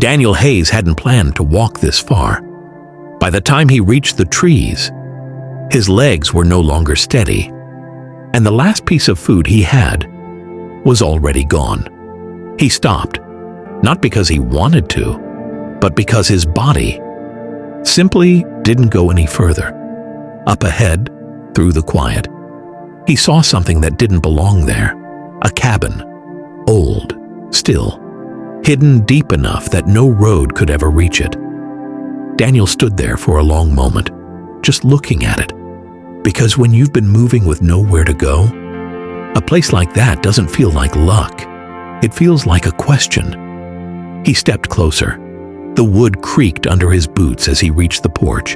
Daniel Hayes hadn't planned to walk this far. By the time he reached the trees, his legs were no longer steady, and the last piece of food he had was already gone. He stopped, not because he wanted to, but because his body simply didn't go any further. Up ahead, through the quiet, he saw something that didn't belong there. A cabin, old, still, hidden deep enough that no road could ever reach it. Daniel stood there for a long moment, just looking at it. Because when you've been moving with nowhere to go, a place like that doesn't feel like luck. It feels like a question. He stepped closer. The wood creaked under his boots as he reached the porch.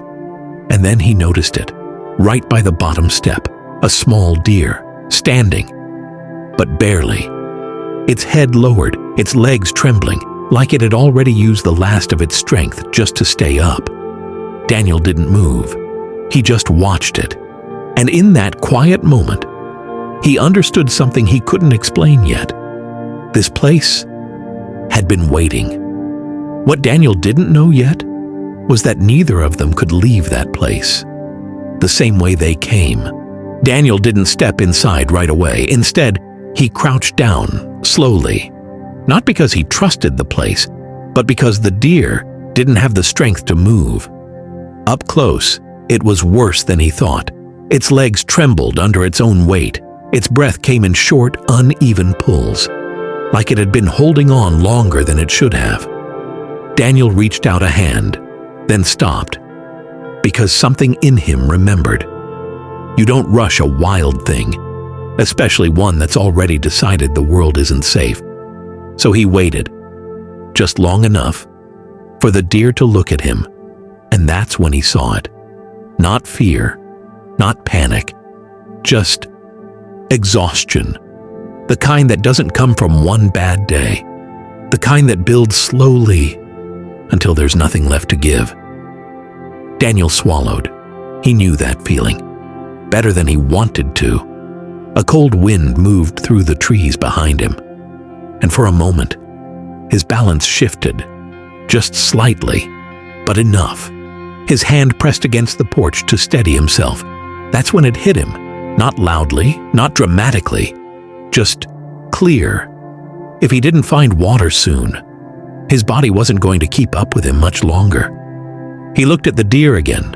And then he noticed it, right by the bottom step, a small deer, standing, but barely. Its head lowered, its legs trembling, like it had already used the last of its strength just to stay up. Daniel didn't move. He just watched it. And in that quiet moment, he understood something he couldn't explain yet. This place had been waiting. What Daniel didn't know yet was that neither of them could leave that place the same way they came. Daniel didn't step inside right away. Instead, he crouched down, slowly. Not because he trusted the place, but because the deer didn't have the strength to move. Up close, it was worse than he thought. Its legs trembled under its own weight. Its breath came in short, uneven pulls, like it had been holding on longer than it should have. Daniel reached out a hand, then stopped, because something in him remembered. You don't rush a wild thing, especially one that's already decided the world isn't safe. So he waited, just long enough for the deer to look at him, and that's when he saw it. Not fear, not panic, just exhaustion. The kind that doesn't come from one bad day, the kind that builds slowly until there's nothing left to give. Daniel swallowed. He knew that feeling, better than he wanted to. A cold wind moved through the trees behind him, and for a moment, his balance shifted, just slightly, but enough. His hand pressed against the porch to steady himself. That's when it hit him, not loudly, not dramatically, just clear. If he didn't find water soon, his body wasn't going to keep up with him much longer. He looked at the deer again,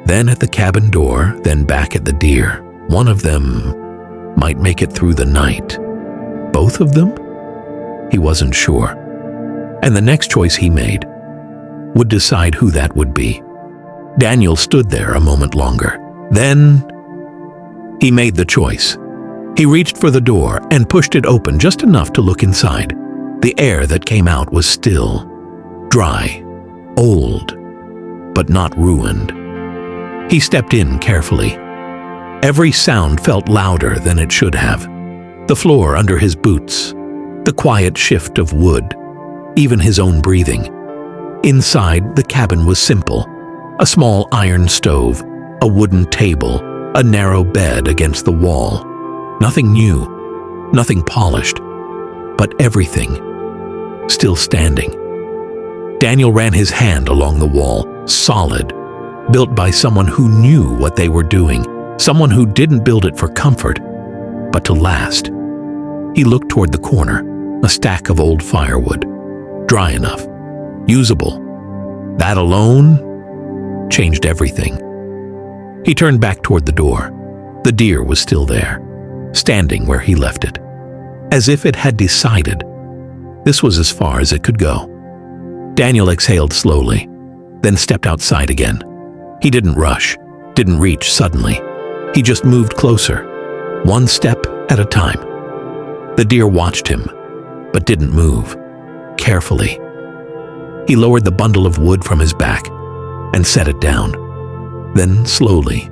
then at the cabin door, then back at the deer. One of them might make it through the night. Both of them? He wasn't sure. And the next choice he made would decide who that would be. Daniel stood there a moment longer. Then he made the choice. He reached for the door and pushed it open just enough to look inside. The air that came out was still, dry, old, but not ruined. He stepped in carefully. Every sound felt louder than it should have. The floor under his boots, the quiet shift of wood, even his own breathing. Inside, the cabin was simple. A small iron stove, a wooden table, a narrow bed against the wall. Nothing new, nothing polished, but everything still standing. Daniel ran his hand along the wall, solid, built by someone who knew what they were doing, someone who didn't build it for comfort, but to last. He looked toward the corner, a stack of old firewood, dry enough, usable. That alone changed everything. He turned back toward the door. The deer was still there, standing where he left it, as if it had decided this was as far as it could go. Daniel exhaled slowly, then stepped outside again. He didn't rush, didn't reach suddenly. He just moved closer, one step at a time. The deer watched him, but didn't move. Carefully, he lowered the bundle of wood from his back and set it down. Then, slowly,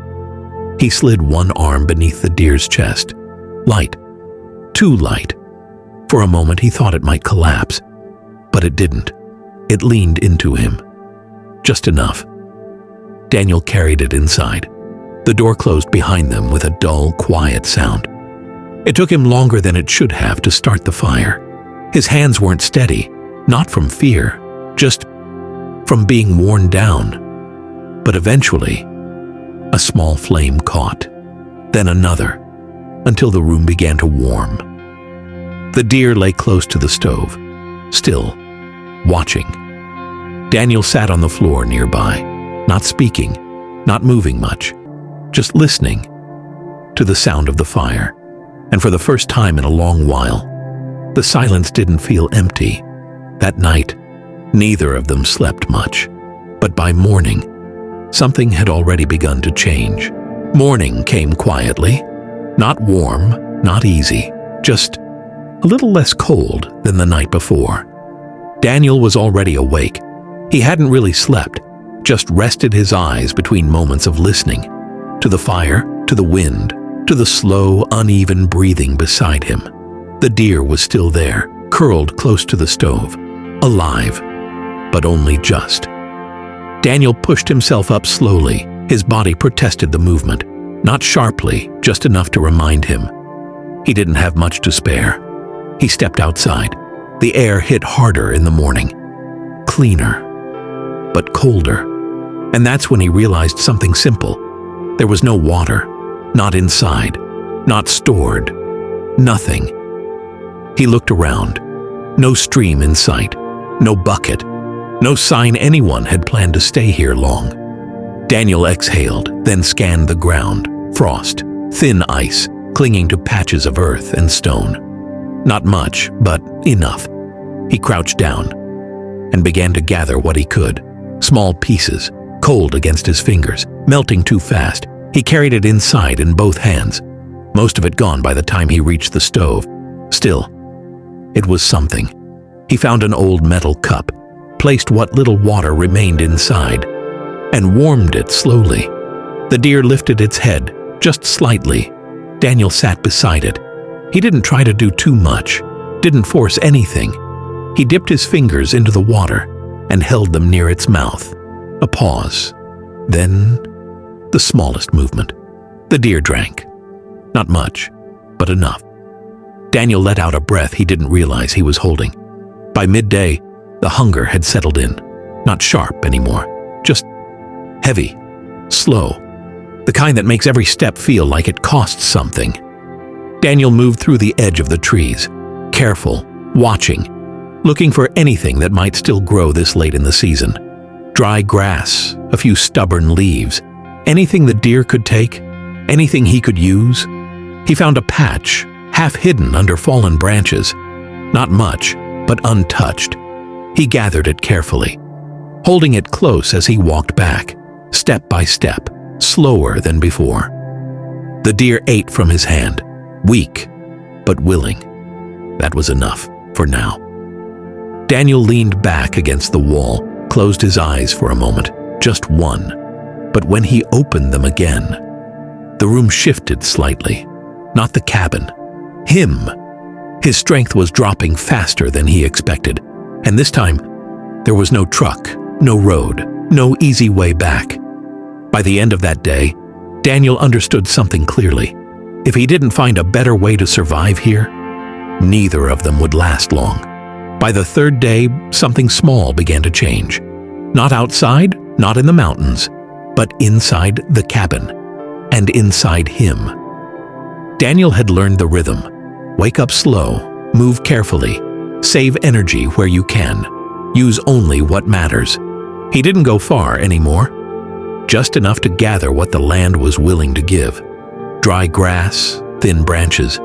he slid one arm beneath the deer's chest. Light, too light. For a moment he thought it might collapse, but it didn't. It leaned into him, just enough. Daniel carried it inside. The door closed behind them with a dull, quiet sound. It took him longer than it should have to start the fire. His hands weren't steady, not from fear, just from being worn down. But eventually, a small flame caught, then another, until the room began to warm. The deer lay close to the stove, still, watching. Daniel sat on the floor nearby, not speaking, not moving much, just listening to the sound of the fire. And for the first time in a long while, the silence didn't feel empty. That night, neither of them slept much, but by morning, something had already begun to change. Morning came quietly, not warm, not easy, just a little less cold than the night before. Daniel was already awake. He hadn't really slept, just rested his eyes between moments of listening, to the fire, to the wind, to the slow, uneven breathing beside him. The deer was still there, curled close to the stove, alive, but only just. Daniel pushed himself up slowly. His body protested the movement, not sharply, just enough to remind him. He didn't have much to spare. He stepped outside. The air hit harder in the morning, cleaner, but colder. And that's when he realized something simple. There was no water, not inside, not stored, nothing. He looked around. No stream in sight, no bucket, no sign anyone had planned to stay here long. Daniel exhaled, then scanned the ground. Frost, thin ice, clinging to patches of earth and stone. Not much, but enough. He crouched down and began to gather what he could. Small pieces, cold against his fingers, melting too fast. He carried it inside in both hands, most of it gone by the time he reached the stove. Still, it was something. He found an old metal cup, placed what little water remained inside, and warmed it slowly. The deer lifted its head, just slightly. Daniel sat beside it. He didn't try to do too much, didn't force anything. He dipped his fingers into the water and held them near its mouth. A pause. Then, the smallest movement. The deer drank. Not much, but enough. Daniel let out a breath he didn't realize he was holding. By midday, the hunger had settled in. Not sharp anymore, just heavy, slow. The kind that makes every step feel like it costs something. Daniel moved through the edge of the trees, careful, watching, looking for anything that might still grow this late in the season. Dry grass, a few stubborn leaves, anything the deer could take, anything he could use. He found a patch, half hidden under fallen branches. Not much, but untouched. He gathered it carefully, holding it close as he walked back, step by step, slower than before. The deer ate from his hand, weak, but willing. That was enough, for now. Daniel leaned back against the wall, closed his eyes for a moment, just one. But when he opened them again, the room shifted slightly. Not the cabin. Him. His strength was dropping faster than he expected. And this time, there was no truck, no road, no easy way back. By the end of that day, Daniel understood something clearly. If he didn't find a better way to survive here, neither of them would last long. By the third day, something small began to change. Not outside, not in the mountains, but inside the cabin, and inside him. Daniel had learned the rhythm. Wake up slow, move carefully, save energy where you can, use only what matters. He didn't go far anymore, just enough to gather what the land was willing to give. Dry grass, thin branches,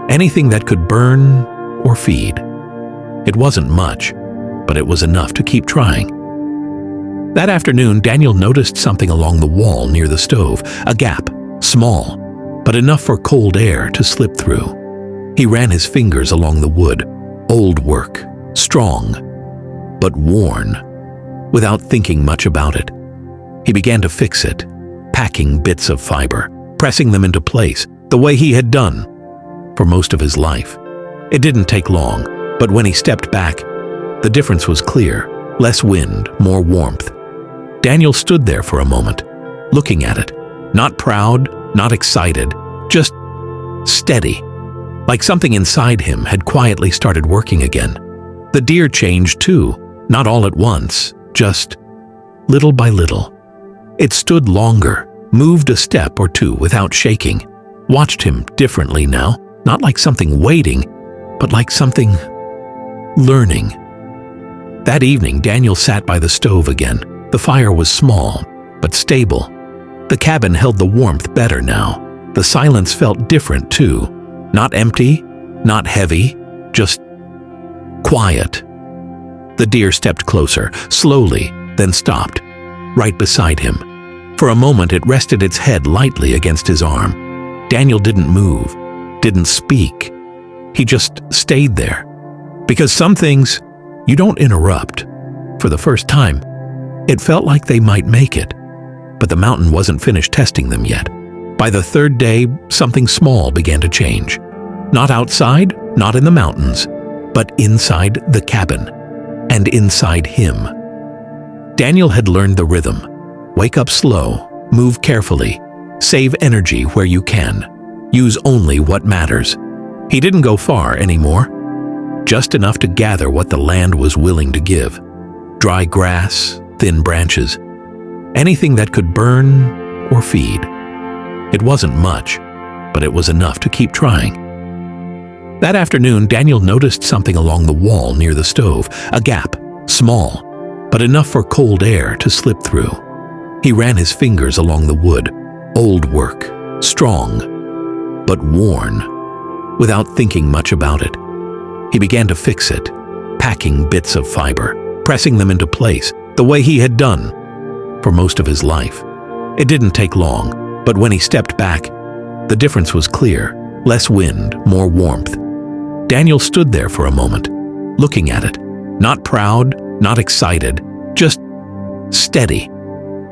anything that could burn or feed. It wasn't much, but it was enough to keep trying. That afternoon, Daniel noticed something along the wall near the stove, a gap, small, but enough for cold air to slip through. He ran his fingers along the wood, old work, strong, but worn, without thinking much about it. He began to fix it, packing bits of fiber, pressing them into place, the way he had done for most of his life. It didn't take long, but when he stepped back, the difference was clear. Less wind, more warmth. Daniel stood there for a moment, looking at it, not proud, not excited, just steady, like something inside him had quietly started working again. The deer changed too, not all at once, just little by little. It stood longer, moved a step or two without shaking, watched him differently now, not like something waiting, but like something learning. That evening, Daniel sat by the stove again. The fire was small, but stable. The cabin held the warmth better now. The silence felt different too. Not empty, not heavy, just quiet. The deer stepped closer, slowly, then stopped, right beside him. For a moment it rested its head lightly against his arm. Daniel didn't move, didn't speak. He just stayed there. Because some things you don't interrupt. For the first time, it felt like they might make it. But the mountain wasn't finished testing them yet. By the third day, something small began to change. Not outside, not in the mountains, but inside the cabin, and inside him. Daniel had learned the rhythm. Wake up slow, move carefully, save energy where you can, use only what matters. He didn't go far anymore, just enough to gather what the land was willing to give. Dry grass, thin branches, anything that could burn or feed. It wasn't much, but it was enough to keep trying. That afternoon, Daniel noticed something along the wall near the stove, a gap, small, but enough for cold air to slip through. He ran his fingers along the wood, old work, strong, but worn, without thinking much about it. He began to fix it, packing bits of fiber, pressing them into place, the way he had done for most of his life. It didn't take long, but when he stepped back, the difference was clear. Less wind, more warmth. Daniel stood there for a moment, looking at it, not proud, not excited, just steady,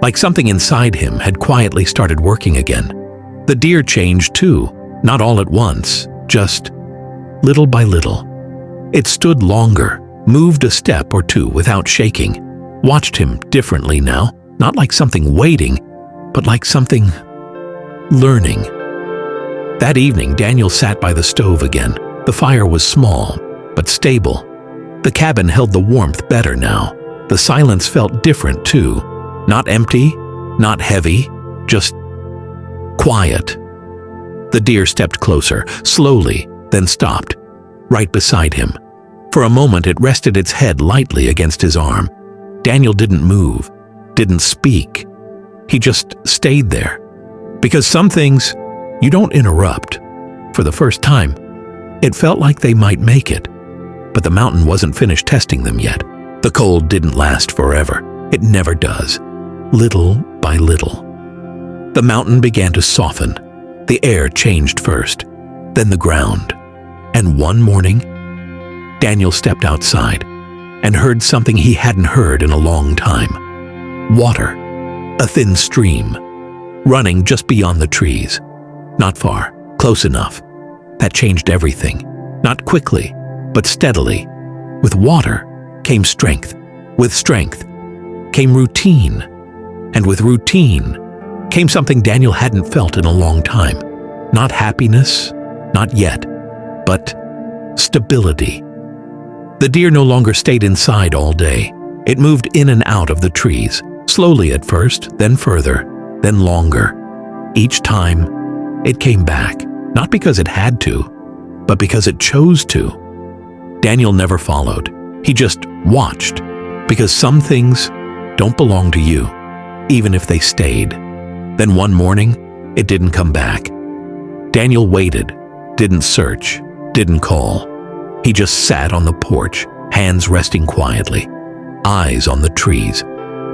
like something inside him had quietly started working again. The deer changed too, not all at once, just little by little. It stood longer, moved a step or two without shaking, watched him differently now, not like something waiting, but like something learning. That evening, Daniel sat by the stove again. The fire was small, but stable. The cabin held the warmth better now. The silence felt different too. Not empty, not heavy, just quiet. The deer stepped closer, slowly, then stopped, right beside him. For a moment it rested its head lightly against his arm. Daniel didn't move, didn't speak. He just stayed there. Because some things you don't interrupt. For the first time, it felt like they might make it. But the mountain wasn't finished testing them yet. The cold didn't last forever. It never does. Little by little. The mountain began to soften. The air changed first, then the ground. And one morning, Daniel stepped outside and heard something he hadn't heard in a long time. Water, a thin stream, running just beyond the trees. Not far, close enough. That changed everything. Not quickly, but steadily. With water came strength. With strength came routine. And with routine came something Daniel hadn't felt in a long time. Not happiness, not yet, but stability. The deer no longer stayed inside all day. It moved in and out of the trees, slowly at first, then further, then longer. Each time, it came back, not because it had to, but because it chose to. Daniel never followed. He just watched, because some things don't belong to you, even if they stayed. Then one morning, it didn't come back. Daniel waited, didn't search, didn't call. He just sat on the porch, hands resting quietly, eyes on the trees.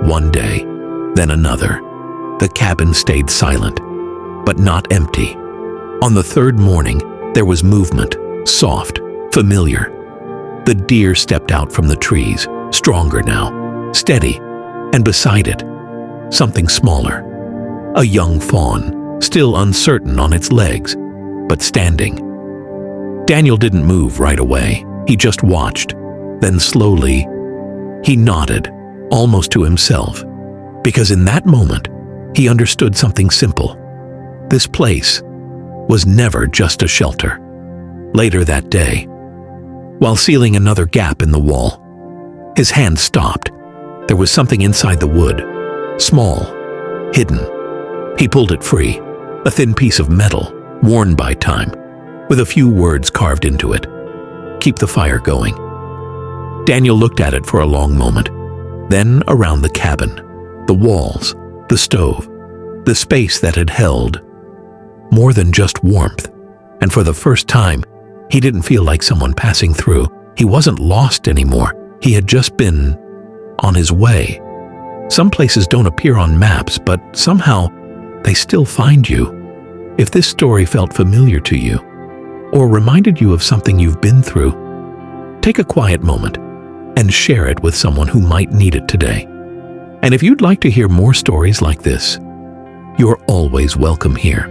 One day, then another. The cabin stayed silent, but not empty. On the third morning, there was movement, soft, familiar. The deer stepped out from the trees, stronger now, steady, and beside it, something smaller. A young fawn, still uncertain on its legs, but standing. Daniel didn't move right away. He just watched. Then slowly, he nodded, almost to himself, because in that moment, he understood something simple. This place was never just a shelter. Later that day, while sealing another gap in the wall, His hand stopped. There was something inside the wood, small, hidden. He pulled it free, a thin piece of metal, worn by time, with a few words carved into it. "Keep the fire going." Daniel looked at it for a long moment, then around the cabin, the walls, the stove, the space that had held more than just warmth. And for the first time, he didn't feel like someone passing through. He wasn't lost anymore. He had just been on his way. Some places don't appear on maps, but somehow they still find you. If this story felt familiar to you, or reminded you of something you've been through, take a quiet moment and share it with someone who might need it today. And if you'd like to hear more stories like this, you're always welcome here.